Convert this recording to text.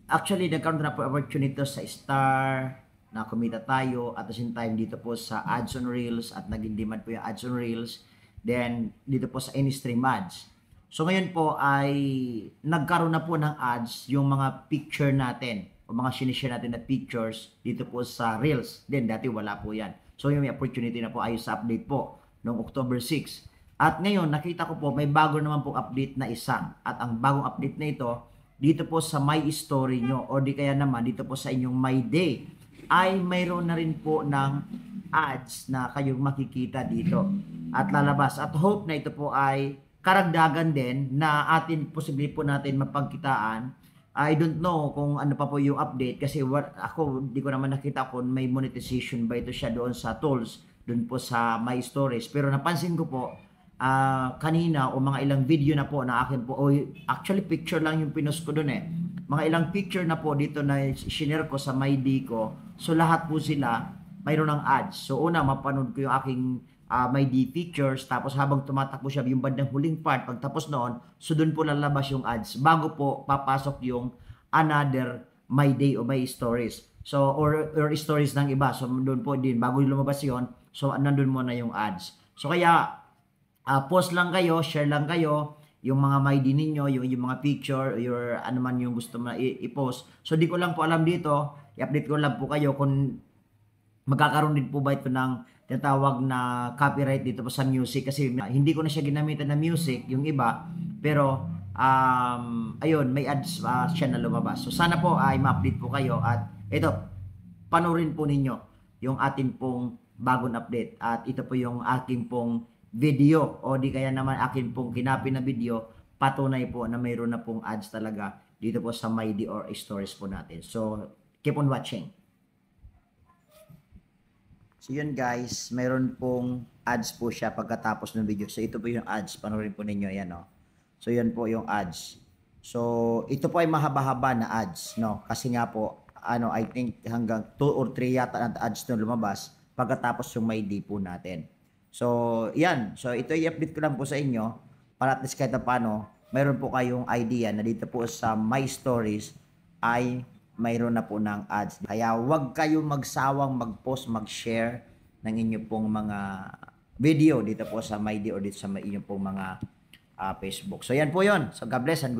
actually, nagkaroon na po opportunity sa Star, na kumita tayo at the same time dito po sa ads on Reels at naging demand po yung ads on Reels. Then, dito po sa Any-Stream ads. So, ngayon po ay nagkaroon na po ng ads yung mga picture natin o mga sinishare natin na pictures dito po sa Reels. Then, dati wala po yan. So, yung may opportunity na po ayos sa update po noong October 6. At ngayon, nakita ko po may bago naman po update na isa. At ang bagong update na ito, dito po sa My Story nyo o di kaya naman dito po sa inyong My Day ay mayroon na rin po ng ads na kayong makikita dito at lalabas. At hope na ito po ay karagdagan din na atin posible po natin mapagkitaan. I don't know kung ano pa po yung update kasi ako di ko naman nakita kung may monetization ba ito siya doon sa tools, doon po sa My Stories. Pero napansin ko po kanina o mga ilang video na po na akin po, actually picture lang yung pinost ko doon mga ilang picture na po dito na share ko sa MyD ko. So lahat po sila mayroon ng ads. So una mapanood ko yung aking MyD pictures, tapos habang tumatakbo siya yung bandang huling part, pagtapos noon, so doon po lalabas yung ads bago po papasok yung another My Day o My Stories. So or stories ng iba. So doon po din bago lumabas yon, so nandun muna yung ads. So kaya post lang kayo, share lang kayo yung mga MyD ninyo, yung mga picture, your ano man yung gusto mo i-post. So di ko lang po alam dito, i-update ko lang po kayo kung magkakaroon din po ba ito ng tinatawag na copyright dito po sa music kasi hindi ko na siya ginamitan na music, yung iba. Pero ayun, may ads siya na lumabas. So sana po ay ma-update po kayo at ito, panoorin po ninyo yung atin pong bagong update at ito po yung aking pong video o di kaya naman akin pong kinapin na video, patunay po na mayroon na pong ads talaga dito po sa MyD or Stories po natin. So, keep on watching. So, yun guys, mayroon pong ads po siya pagkatapos ng video. So, ito po yung ads. Panoorin po ninyo yan, no? So, yan po yung ads. So, ito po ay mahaba-haba na ads, no? Kasi nga po, I think hanggang 2 or 3 yata na ads na lumabas pagkatapos yung MyD po natin. So, yan. So, ito i-update ko lang po sa inyo para at least kahit na paano, mayroon po kayong idea na dito po sa My Stories ay mayroon na po ng ads. Kaya huwag kayong magsawang mag-post, mag-share ng inyo pong mga video dito po sa MyD or dito sa inyo pong mga Facebook. So, yan po yun. So, God bless and good